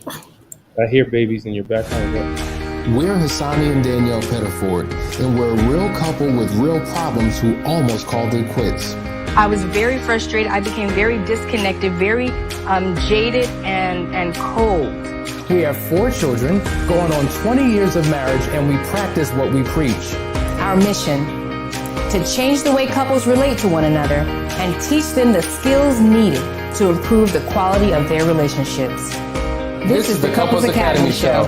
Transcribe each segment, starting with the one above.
I hear babies in your background. We're Hasani and Danielle Pettiford, and we're a real couple with real problems who almost called it quits. I was very frustrated. I became very disconnected, very jaded and cold. We have 4 children, going on 20 years of marriage, and we practice what we preach. Our mission, to change the way couples relate to one another and teach them the skills needed to improve the quality of their relationships. This is the Couples Academy Show.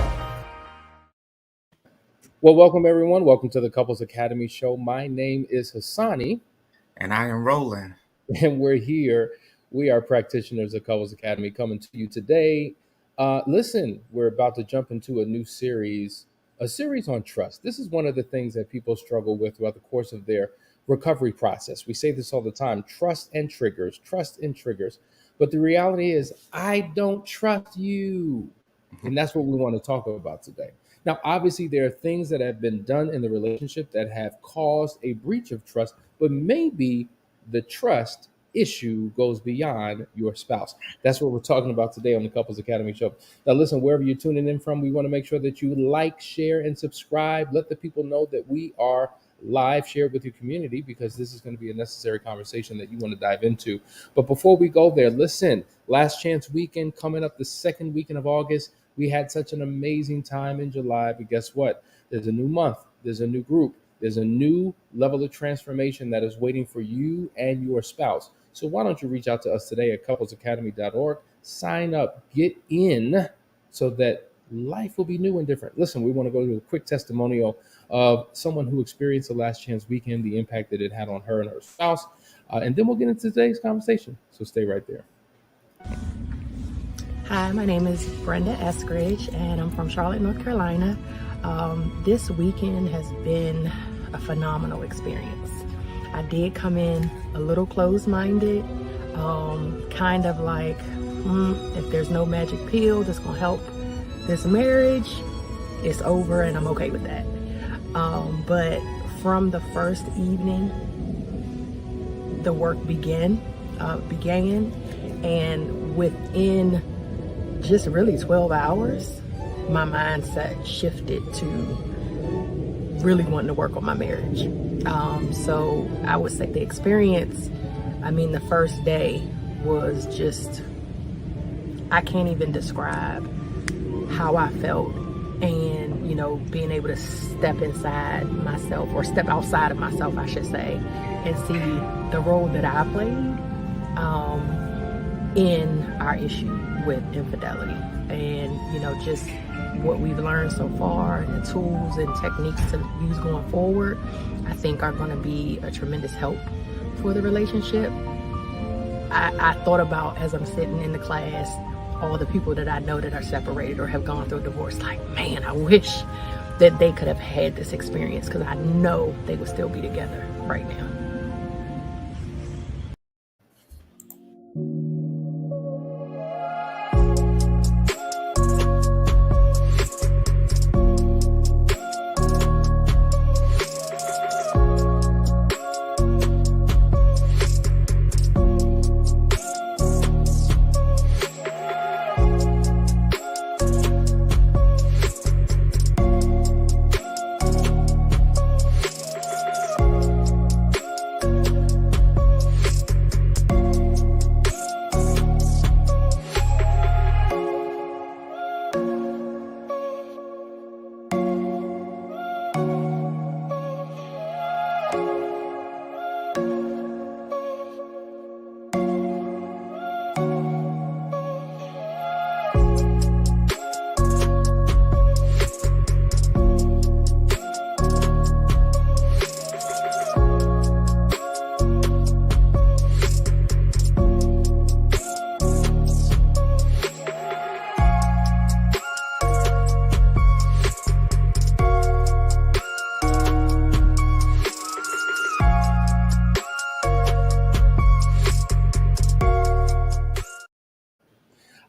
Well, welcome everyone. Welcome to the Couples Academy Show. My name is Hasani. And I am Roland. And we're here. We are practitioners of Couples Academy coming to you today. Listen, we're about to jump into a new series, a series on trust. This is one of the things that people struggle with throughout the course of their recovery process. We say this all the time, trust and triggers. But the reality is, I don't trust you. And that's what we want to talk about today. Now, obviously, there are things that have been done in the relationship that have caused a breach of trust, but maybe the trust issue goes beyond your spouse. That's what we're talking about today on the Couples Academy Show. Now, listen, wherever you're tuning in from, we want to make sure that you like, share, and subscribe. Let the people know that we are live. Share it with your community because this is going to be a necessary conversation that you want to dive into. But before we go there, listen, Last Chance Weekend coming up the second weekend of August. We had such an amazing time in July, but guess what? There's a new month, there's a new group, there's a new level of transformation that is waiting for you and your spouse. So why don't you reach out to us today at couplesacademy.org, sign up, get in so that life will be new and different. Listen, we want to go to a quick testimonial of someone who experienced the Last Chance Weekend, the impact that it had on her and her spouse, and then we'll get into today's conversation. So stay right there. Hi, my name is Brenda Eskridge, and I'm from Charlotte, North Carolina. This weekend has been a phenomenal experience. I did come in a little closed-minded, kind of like, if there's no magic pill that's going to help this marriage, it's over and I'm okay with that. But from the first evening, the work began, and within just really 12 hours, my mindset shifted to really wanting to work on my marriage. So I would say the experience, the first day was just, I can't even describe how I felt. And, being able to step inside myself, or step outside of myself, I should say, and see the role that I played in our issue with infidelity, and just what we've learned so far, and the tools and techniques to use going forward, I think are going to be a tremendous help for the relationship. I thought about, as I'm sitting in the class, all the people that I know that are separated or have gone through a divorce, like, man, I wish that they could have had this experience, because I know they would still be together right now.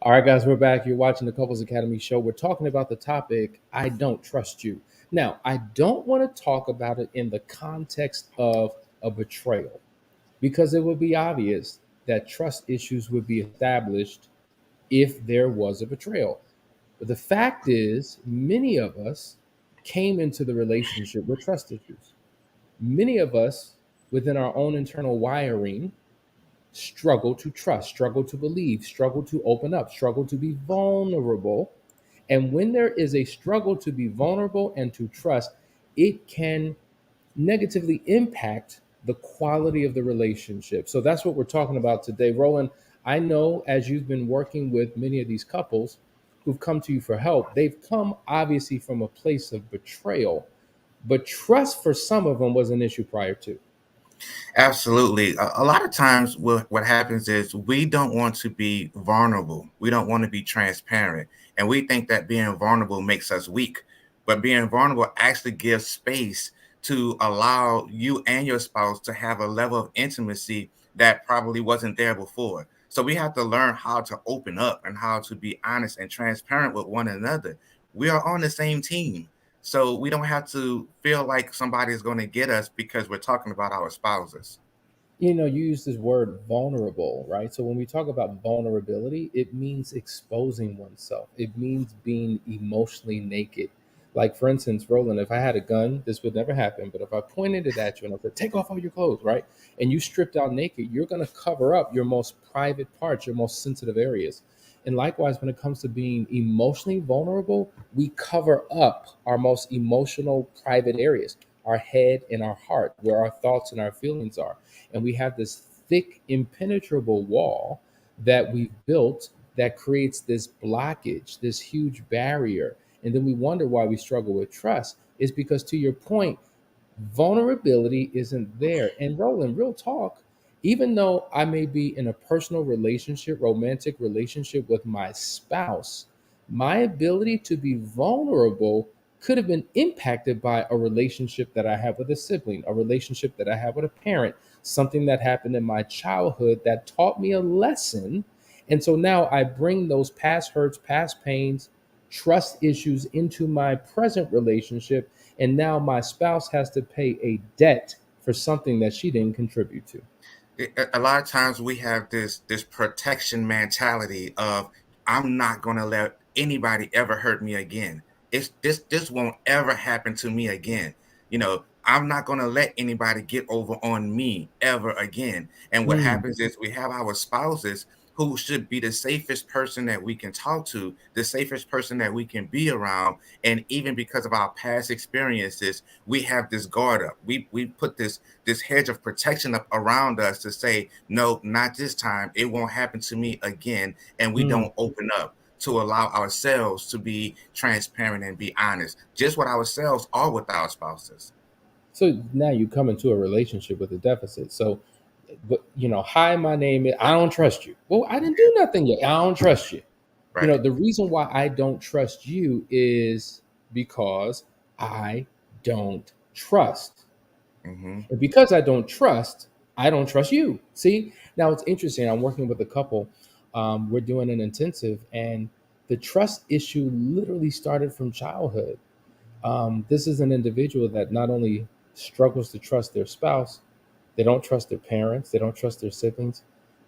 All right, guys, we're back. You're watching the Couples Academy Show. We're talking about the topic, I don't trust you. Now, I don't want to talk about it in the context of a betrayal, because it would be obvious that trust issues would be established if there was a betrayal. But the fact is, many of us came into the relationship with trust issues. Many of us, within our own internal wiring, struggle to trust, struggle to believe, struggle to open up, struggle to be vulnerable. And when there is a struggle to be vulnerable and to trust, it can negatively impact the quality of the relationship. So that's what we're talking about today. Roland, I know as you've been working with many of these couples who've come to you for help, they've come obviously from a place of betrayal, but trust for some of them was an issue prior to. Absolutely. A lot of times, what happens is we don't want to be vulnerable. We don't want to be transparent. And we think that being vulnerable makes us weak. But being vulnerable actually gives space to allow you and your spouse to have a level of intimacy that probably wasn't there before. So we have to learn how to open up and how to be honest and transparent with one another. We are on the same team. So we don't have to feel like somebody is going to get us because we're talking about our spouses. You know, you use this word vulnerable, right? So when we talk about vulnerability, it means exposing oneself. It means being emotionally naked. Like, for instance, Roland, if I had a gun, this would never happen. But if I pointed it at you and I said, take off all your clothes, right? And you stripped out naked, you're going to cover up your most private parts, your most sensitive areas. And likewise, when it comes to being emotionally vulnerable, we cover up our most emotional private areas, our head and our heart, where our thoughts and our feelings are. And we have this thick, impenetrable wall that we've built that creates this blockage, this huge barrier. And then we wonder why we struggle with trust. Is because, to your point, vulnerability isn't there. And Roland, real talk, even though I may be in a personal relationship, romantic relationship with my spouse, my ability to be vulnerable could have been impacted by a relationship that I have with a sibling, a relationship that I have with a parent, something that happened in my childhood that taught me a lesson. And so now I bring those past hurts, past pains, trust issues into my present relationship, and now my spouse has to pay a debt for something that she didn't contribute to. A lot of times we have this protection mentality of I'm not going to let anybody ever hurt me again. It's this won't ever happen to me again. I'm not going to let anybody get over on me ever again. And what Mm, happens is we have our spouses who should be the safest person that we can talk to, the safest person that we can be around. And even because of our past experiences, we have this guard up. We put this hedge of protection up around us to say, no, not this time. It won't happen to me again. And we mm. don't open up to allow ourselves to be transparent and be honest, just with ourselves or with our spouses. So now you come into a relationship with a deficit. So, but hi, my name is. I don't trust you. Well, I didn't do nothing yet. I don't trust you. Right. The reason why I don't trust you is because I don't trust. Hmm. And because I don't trust you. See, now it's interesting. I'm working with a couple. We're doing an intensive, and the trust issue literally started from childhood. This is an individual that not only struggles to trust their spouse, they don't trust their parents, they don't trust their siblings.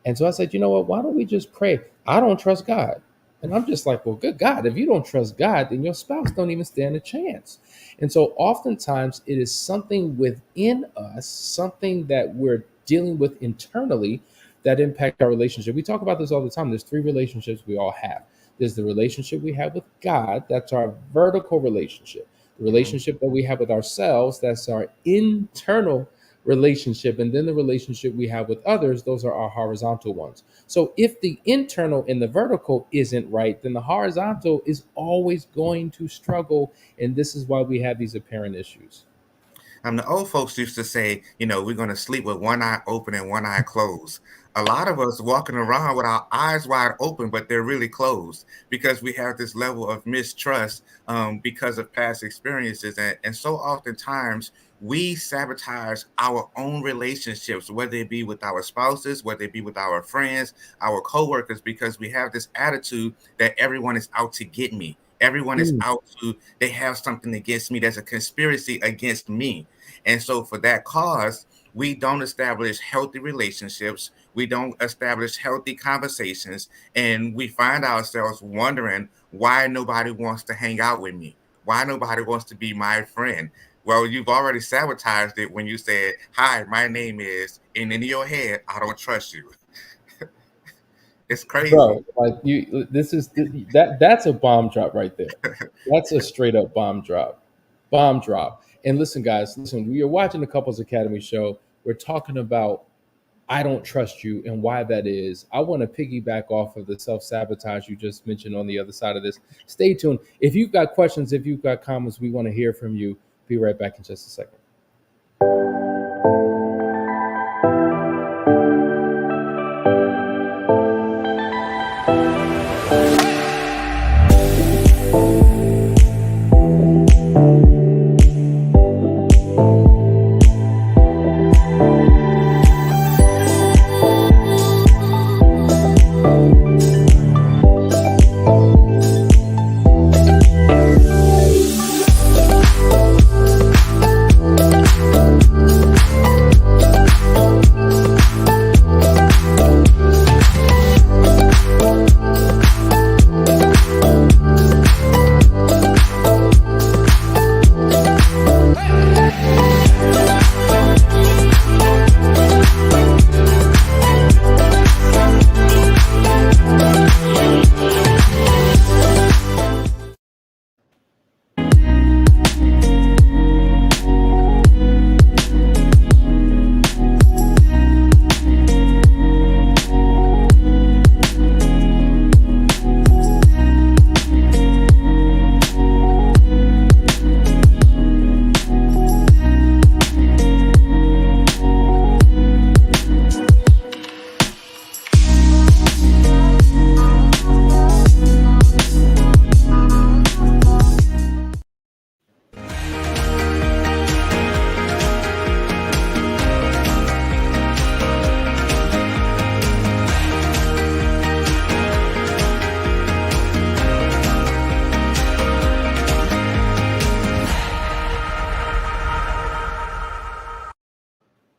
And so I said, you know what? Why don't we just pray? I don't trust God. And I'm just like, well, good God, if you don't trust God, then your spouse don't even stand a chance. And so oftentimes it is something within us, something that we're dealing with internally that impact our relationship. We talk about this all the time. There's three relationships we all have. There's the relationship we have with God, that's our vertical relationship. The Hmm. relationship that we have with ourselves, that's our internal relationship. And then the relationship we have with others, those are our horizontal ones. So if the internal and the vertical isn't right, then the horizontal is always going to struggle. And this is why we have these apparent issues. The old folks used to say, we're going to sleep with one eye open and one eye closed. A lot of us walking around with our eyes wide open, but they're really closed because we have this level of mistrust because of past experiences. And so oftentimes we sabotage our own relationships, whether it be with our spouses, whether it be with our friends, our coworkers, because we have this attitude that everyone is out to get me. Everyone is Mm, out to, they have something against me. There's a conspiracy against me. And so for that cause, we don't establish healthy relationships. We don't establish healthy conversations, and we find ourselves wondering why nobody wants to hang out with me, why nobody wants to be my friend. Well, you've already sabotaged it when you said, "Hi, my name is," and in your head, "I don't trust you." It's crazy. Bro, like that's a bomb drop right there. That's a straight up bomb drop. Bomb drop. And listen, guys, listen, we are watching the Couples Academy show. We're talking about I don't trust you and why that is. I want to piggyback off of the self sabotage you just mentioned on the other side of this. Stay tuned. If you've got questions, if you've got comments, we want to hear from you. Be right back in just a second.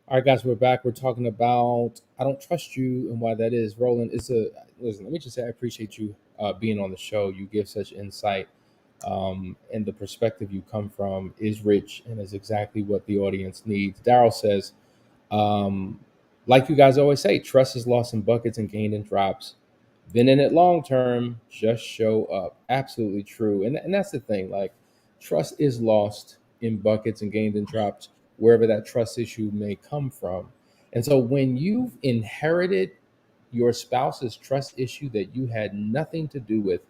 All right, guys, we're back. We're talking about I don't trust you and why that is. Roland, it's a listen. Let me just say I appreciate you being on the show. You give such insight, and the perspective you come from is rich and is exactly what the audience needs. Daryl says, um, like you guys always say, trust is lost in buckets and gained in drops. Been in it long term, just show up. Absolutely true. And that's the thing. Like, trust is lost in buckets and gained in drops, wherever that trust issue may come from. And so when you've inherited your spouse's trust issue that you had nothing to do with,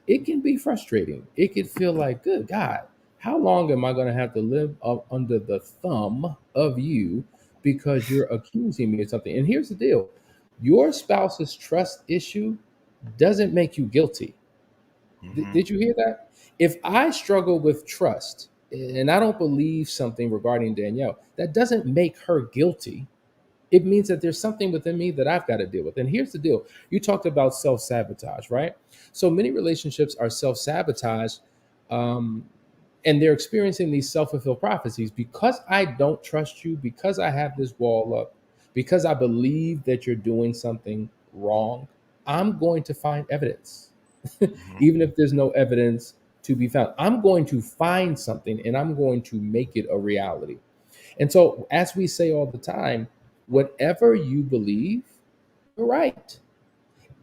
it can be frustrating. It could feel like, good God, how long am I going to have to live up under the thumb of you because you're accusing me of something? And here's the deal, your spouse's trust issue doesn't make you guilty. Hmm. Did you hear that? If I struggle with trust and I don't believe something regarding Danielle, that doesn't make her guilty. It means that there's something within me that I've got to deal with. And here's the deal, you talked about self sabotage, right? So many relationships are self sabotage. Um, and they're experiencing these self-fulfilled prophecies because I don't trust you, because I have this wall up, because I believe that you're doing something wrong. I'm going to find evidence. Hmm. Even if there's no evidence to be found, I'm going to find something and I'm going to make it a reality. And so, as we say all the time, whatever you believe, you're right.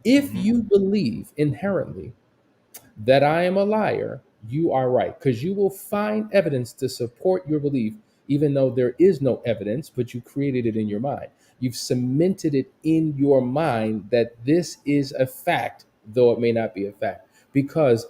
If Hmm. you believe inherently that I am a liar, you are right, because you will find evidence to support your belief, even though there is no evidence, but you created it in your mind. You've cemented it in your mind that this is a fact, though it may not be a fact, because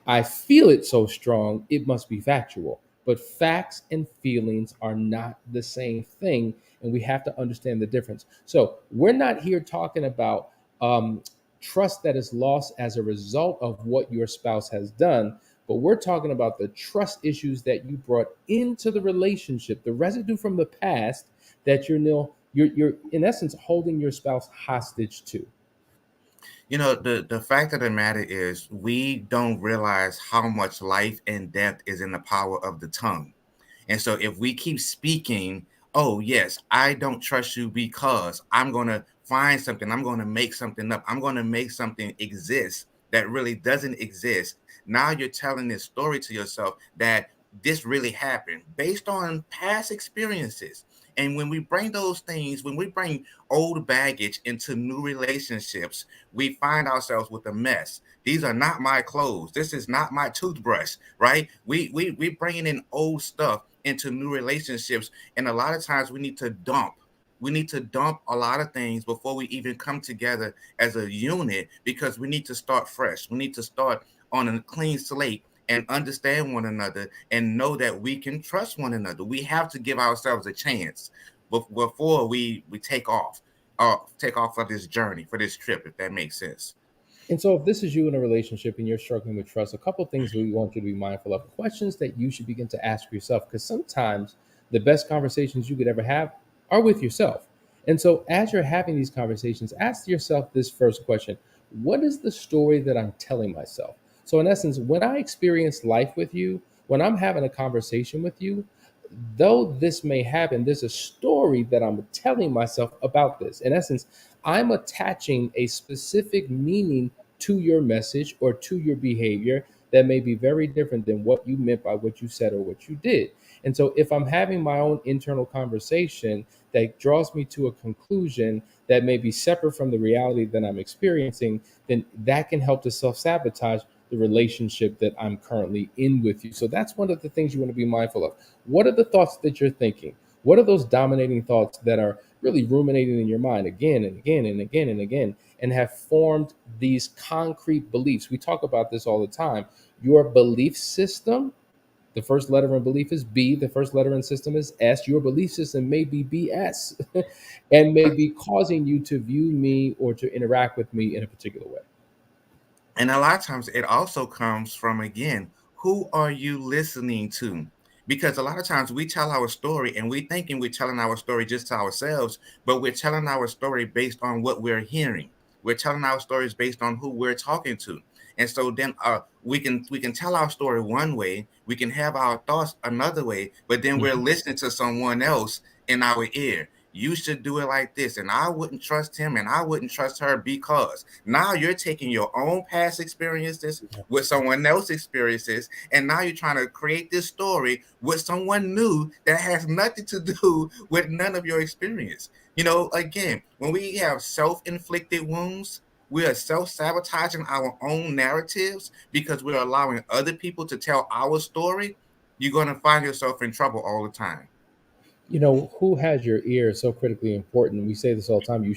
I feel it so strong, it must be factual. But facts and feelings are not the same thing, and we have to understand the difference. So, we're not here talking about um, trust that is lost as a result of what your spouse has done, but we're talking about the trust issues that you brought into the relationship, the residue from the past that you're in essence holding your spouse hostage to. The fact of the matter is we don't realize how much life and death is in the power of the tongue. And so if we keep speaking, "Oh yes, I don't trust you because I'm going to find something. I'm going to make something up. I'm going to make something exist that really doesn't exist. Now you're telling this story to yourself that this really happened based on past experiences. And when we bring those things, when we bring old baggage into new relationships, we find ourselves with a mess. These are not my clothes. This is not my toothbrush, right? We bringing in old stuff into new relationships, and a lot of times we need to dump. We need to dump a lot of things before we even come together as a unit, because we need to start fresh. We need to start on a clean slate and understand one another and know that we can trust one another. We have to give ourselves a chance before we take off for this journey, for this trip, if that makes sense. And so, if this is you in a relationship and you're struggling with trust, a couple things we want you to be mindful of, questions that you should begin to ask yourself, because sometimes the best conversations you could ever have are with yourself. And so, as you're having these conversations, ask yourself this first question: what is the story that I'm telling myself? So, in essence, when I experience life with you, when I'm having a conversation with you, though this may happen, there's a story that I'm telling myself about this. In essence, I'm attaching a specific meaning to your message or to your behavior that may be very different than what you meant by what you said or what you did. And so, if I'm having my own internal conversation that draws me to a conclusion that may be separate from the reality that I'm experiencing, then that can help to self sabotage the relationship that I'm currently in with you. So that's one of the things you want to be mindful of. What are the thoughts that you're thinking? What are those dominating thoughts that are really ruminating in your mind again and again and again and again, and have formed these concrete beliefs? We talk about this all the time. Your belief system, the first letter in belief is B, the first letter in system is S. Your belief system may be BS and may be causing you to view me or to interact with me in a particular way. And a lot of times it also comes from, again, who are you listening to? Because a lot of times we tell our story and we thinking we're telling our story just to ourselves, but we're telling our story based on what we're hearing. We're telling our stories based on who we're talking to. And so then we can tell our story one way, we can have our thoughts another way, but then we're Mhm. listening to someone else in our ear. You should do it like this, and I wouldn't trust him, and I wouldn't trust her, because now you're taking your own past experiences with someone else's experiences, and now you're trying to create this story with someone new that has nothing to do with none of your experience. Again, when we have self-inflicted wounds, we are self-sabotaging our own narratives because we're allowing other people to tell our story. You're going to find yourself in trouble all the time. Who has your ear is so critically important. We say this all the time.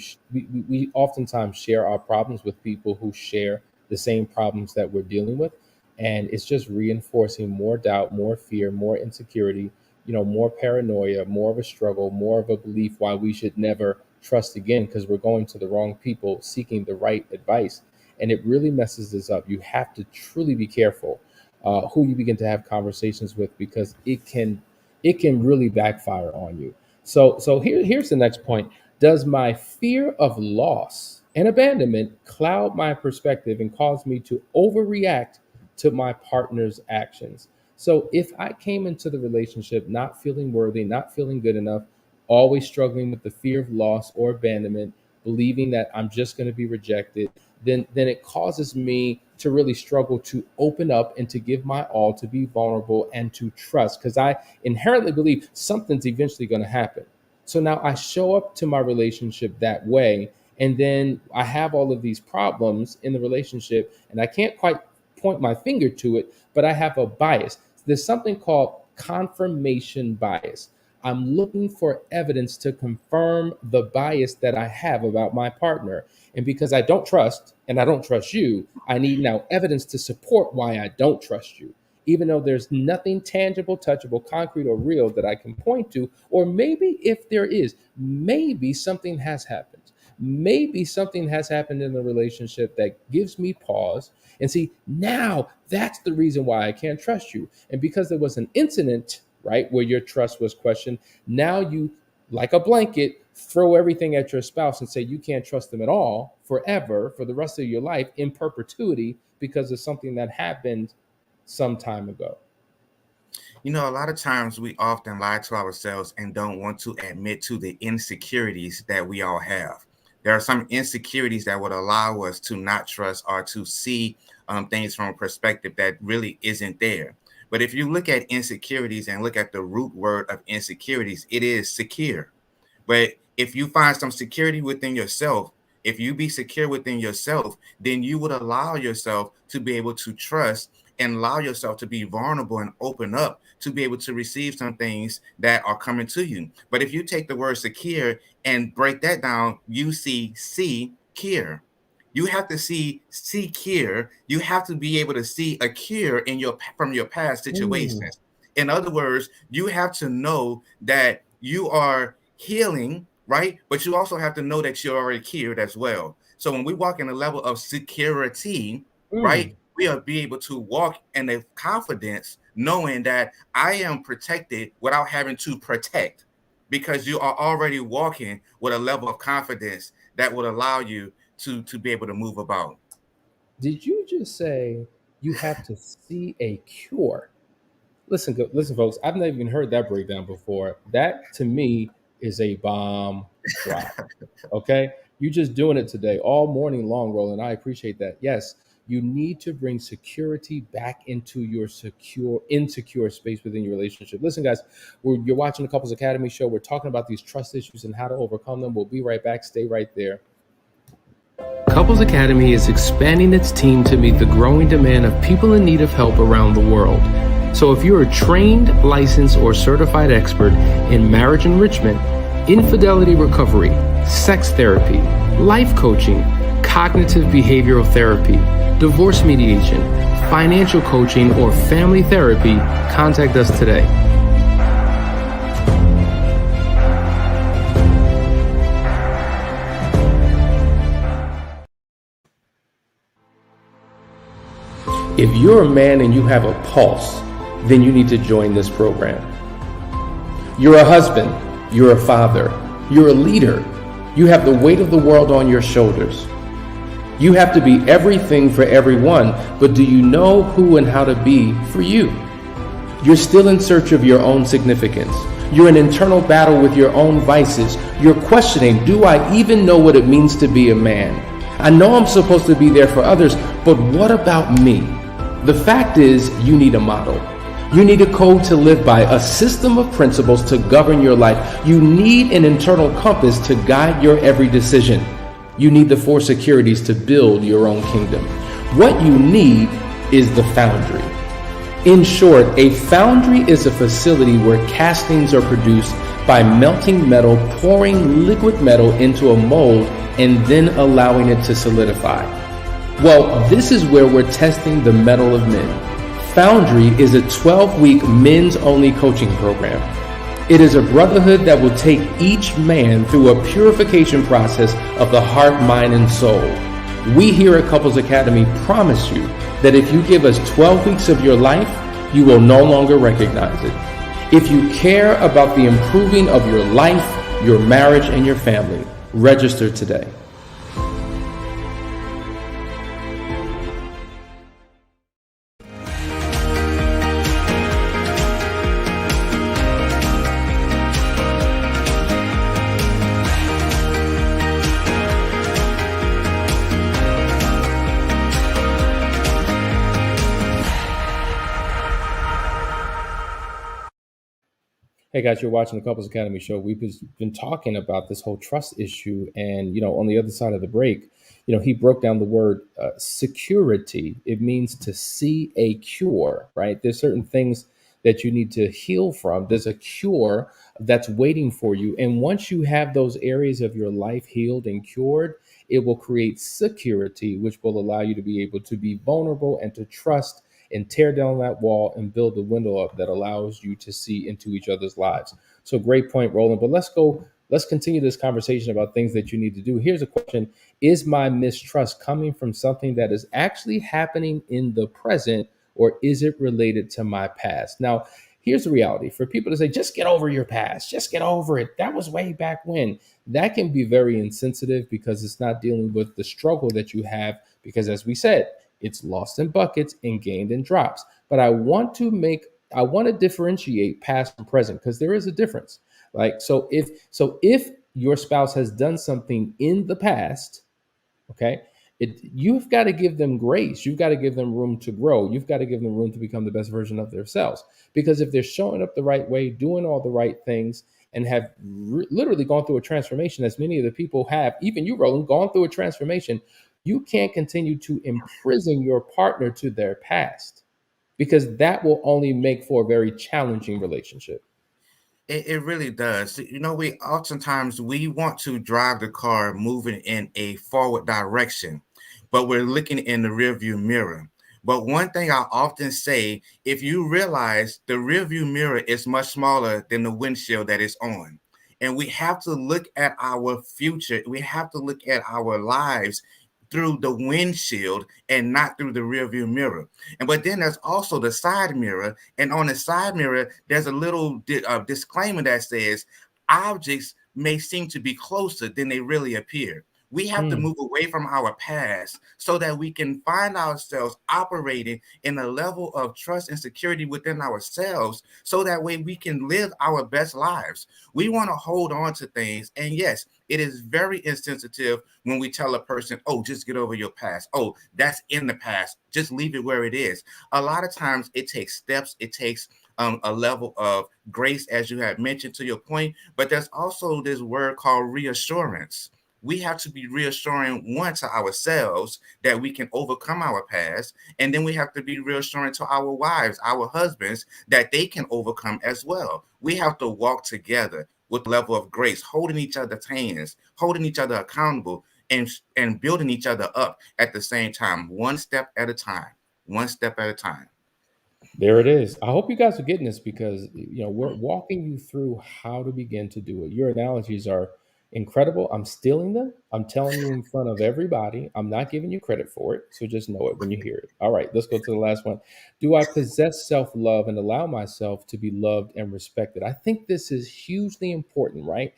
We oftentimes share our problems with people who share the same problems that we're dealing with, and it's just reinforcing more doubt, more fear, more insecurity. More paranoia, more of a struggle, more of a belief why we should never trust again because we're going to the wrong people seeking the right advice, and it really messes this up. You have to truly be careful who you begin to have conversations with, because it can really backfire on you. So here's the next point. Does my fear of loss and abandonment cloud my perspective and cause me to overreact to my partner's actions? So if I came into the relationship not feeling worthy, not feeling good enough, always struggling with the fear of loss or abandonment, believing that I'm just going to be rejected, then it causes me to really struggle to open up and to give my all, to be vulnerable and to trust, because I inherently believe something's eventually going to happen. So now I show up to my relationship that way, and then I have all of these problems in the relationship, and I can't quite point my finger to it, but I have a bias. There's something called confirmation bias. I'm looking for evidence to confirm the bias that I have about my partner. And because I don't trust and I don't trust you, I need now evidence to support why I don't trust you, even though there's nothing tangible, touchable, concrete, or real that I can point to. Or maybe if there is, maybe something has happened. Maybe something has happened in the relationship that gives me pause. And see, now that's the reason why I can't trust you. And because there was an incident, right, where your trust was questioned, now you, like a blanket, throw everything at your spouse and say you can't trust them at all forever, for the rest of your life, in perpetuity, because of something that happened some time ago. A lot of times we often lie to ourselves and don't want to admit to the insecurities that we all have. There are some insecurities that would allow us to not trust or to see things from a perspective that really isn't there. But if you look at insecurities and look at the root word of insecurities, it is secure. But if you find some security within yourself, if you be secure within yourself, then you would allow yourself to be able to trust and allow yourself to be vulnerable and open up to be able to receive some things that are coming to you. But if you take the word secure and break that down, you see cure. You have to see cure. You have to be able to see a cure in your from your past situations. In other words, you have to know that you are healing, right? But you also have to know that you're already cured as well. So when we walk in a level of security, right, we are be able to walk in a confidence, knowing that I am protected without having to protect, because you are already walking with a level of confidence that would allow you to be able to move about. Did you just say you have to see a cure? Listen, folks. I've never even heard that breakdown before. That to me is a bomb drop. Okay, you just doing it today all morning long, Roland. I appreciate that. Yes, you need to bring security back into your insecure space within your relationship. Listen, guys, you're watching the Couples Academy show. We're talking about these trust issues and how to overcome them. We'll be right back. Stay right there. Couples Academy is expanding its team to meet the growing demand of people in need of help around the world. So if you're a trained, licensed, or certified expert in marriage enrichment, infidelity recovery, sex therapy, life coaching, cognitive behavioral therapy, divorce mediation, financial coaching, or family therapy, contact us today. If you're a man and you have a pulse, then you need to join this program. You're a husband, you're a father, you're a leader. You have the weight of the world on your shoulders. You have to be everything for everyone, but do you know who and how to be for you? You're still in search of your own significance. You're in internal battle with your own vices. You're questioning, do I even know what it means to be a man? I know I'm supposed to be there for others, but what about me? The fact is, you need a model. You need a code to live by, a system of principles to govern your life. You need an internal compass to guide your every decision. You need the 4 securities to build your own kingdom. What you need is the foundry. In short, a foundry is a facility where castings are produced by melting metal, pouring liquid metal into a mold, and then allowing it to solidify. Well, this is where we're testing the metal of men. Foundry is a 12-week men's-only coaching program. It is a brotherhood that will take each man through a purification process of the heart, mind, and soul. We here at Couples Academy promise you that if you give us 12 weeks of your life, you will no longer recognize it. If you care about the improving of your life, your marriage, and your family, register today. Hey guys, you're watching the Couples Academy show. We've been talking about this whole trust issue, and on the other side of the break, he broke down the word security. It means to see a cure, right? There's certain things that you need to heal from. There's a cure that's waiting for you, and once you have those areas of your life healed and cured, it will create security, which will allow you to be able to be vulnerable and to trust and tear down that wall and build the window up that allows you to see into each other's lives. So great point, Roland. But let's continue this conversation about things that you need to do. Here's a question. Is my mistrust coming from something that is actually happening in the present, or is it related to my past? Now, here's the reality. For people to say, just get over your past, just get over it, that was way back when, that can be very insensitive because it's not dealing with the struggle that you have, because as we said, it's lost in buckets and gained in drops. But I want to differentiate past and present, because there is a difference. Like, so if your spouse has done something in the past, okay, you've got to give them grace. You've got to give them room to grow. You've got to give them room to become the best version of themselves. Because if they're showing up the right way, doing all the right things, and have literally gone through a transformation, as many of the people have, even you, Roland, gone through a transformation, you can't continue to imprison your partner to their past, because that will only make for a very challenging relationship. It really does. You know, we oftentimes we want to drive the car moving in a forward direction, but we're looking in the rearview mirror. But one thing I often say, if you realize the rearview mirror is much smaller than the windshield that it's on, and we have to look at our future, we have to look at our lives through the windshield and not through the rearview mirror. And but then there's also the side mirror, and on the side mirror there's a little disclaimer that says objects may seem to be closer than they really appear. We have to Hmm. move away from our past so that we can find ourselves operating in a level of trust and security within ourselves, so that way we can live our best lives. We want to hold on to things, and yes, it is very insensitive when we tell a person, oh, just get over your past. Oh, that's in the past. Just leave it where it is. A lot of times it takes steps, it takes a level of grace, as you had mentioned to your point, but there's also this word called reassurance. We have to be reassuring, one, to ourselves that we can overcome our past, and then we have to be reassuring to our wives, our husbands, that they can overcome as well. We have to walk together with a level of grace, holding each other's hands, holding each other accountable, and building each other up at the same time, one step at a time, one step at a time. There it is. I hope you guys are getting this, because we're walking you through how to begin to do it. Your analogies are incredible. I'm stealing them. I'm telling you in front of everybody. I'm not giving you credit for it. So just know it when you hear it. All right, let's go to the last one. Do I possess self-love and allow myself to be loved and respected? I think this is hugely important, right?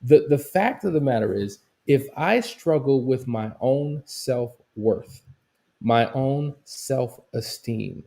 The fact of the matter is, if I struggle with my own self-worth, my own self-esteem,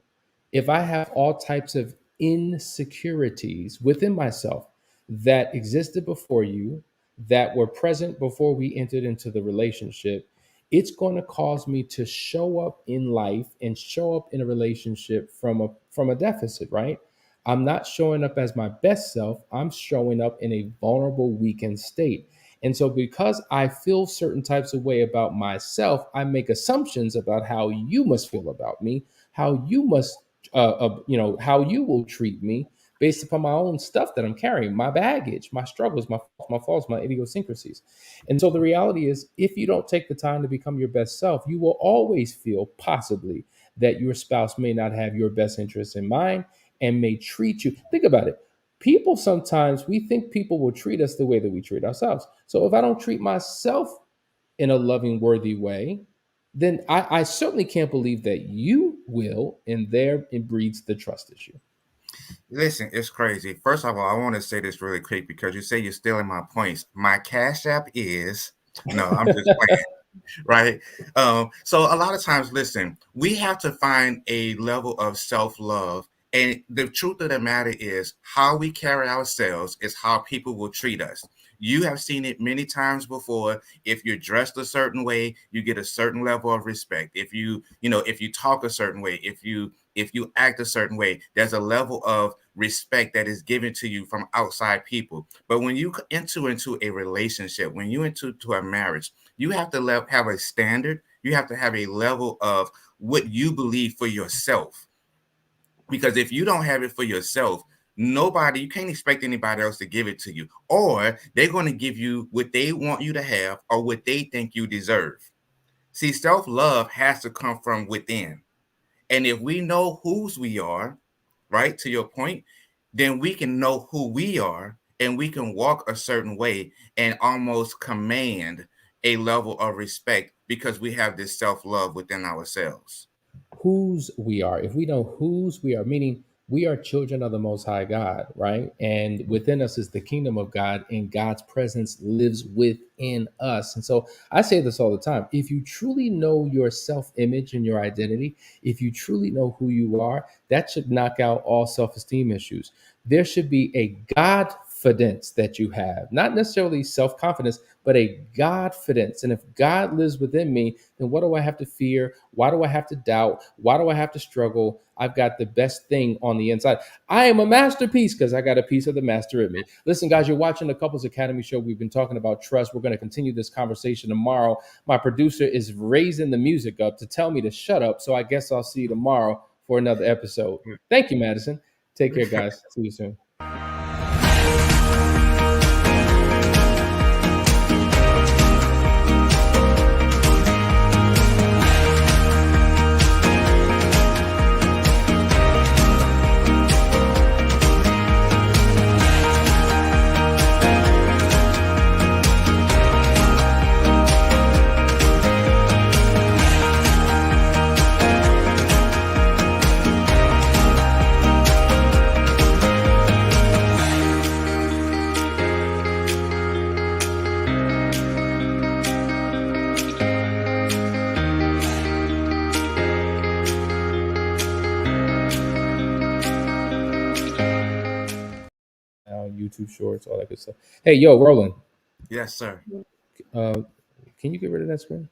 if I have all types of insecurities within myself that existed before you, that were present before we entered into the relationship, it's going to cause me to show up in life and show up in a relationship from a deficit, right? I'm not showing up as my best self. I'm showing up in a vulnerable, weakened state. And so, because I feel certain types of way about myself, I make assumptions about how you must feel about me, how you must how you will treat me, based upon my own stuff that I'm carrying, my baggage, my struggles, my faults, my idiosyncrasies. And so the reality is, if you don't take the time to become your best self, you will always feel possibly that your spouse may not have your best interests in mind and may treat you. Think about it. People sometimes, we think people will treat us the way that we treat ourselves. So if I don't treat myself in a loving, worthy way, then I certainly can't believe that you will, and there it breeds the trust issue. Listen, it's crazy. First of all, I want to say this really quick because you say you're stealing my points. My Cash App is no, I'm just playing, right? So a lot of times, listen, we have to find a level of self-love. And the truth of the matter is, how we carry ourselves is how people will treat us. You have seen it many times before. If you're dressed a certain way, you get a certain level of respect. If you talk a certain way, if you act a certain way, there's a level of respect that is given to you from outside people. But when you enter into a relationship, when you enter into a marriage, you have to have a standard. You have to have a level of what you believe for yourself. Because if you don't have it for yourself, you can't expect anybody else to give it to you. Or they're going to give you what they want you to have or what they think you deserve. See, self-love has to come from within. And if we know whose we are, right, to your point, then we can know who we are and we can walk a certain way and almost command a level of respect because we have this self-love within ourselves. Whose we are, if we know whose we are, meaning we are children of the Most High God, right? And within us is the kingdom of God, and God's presence lives within us. And so I say this all the time: if you truly know your self image and your identity, if you truly know who you are, that should knock out all self esteem issues. There should be a God confidence that you have, not necessarily self-confidence, but a Godfidence. And if God lives within me, then what do I have to fear? Why do I have to doubt? Why do I have to struggle? I've got the best thing on the inside. I am a masterpiece because I got a piece of the master in me. Listen, guys, you're watching the Couples Academy show. We've been talking about trust. We're going to continue this conversation tomorrow. My producer is raising the music up to tell me to shut up. So I guess I'll see you tomorrow for another episode. Thank you, Madison. Take care, guys. See you soon. YouTube Shorts, all that good stuff. Hey, yo, Roland. Yes, sir. Can you get rid of that screen?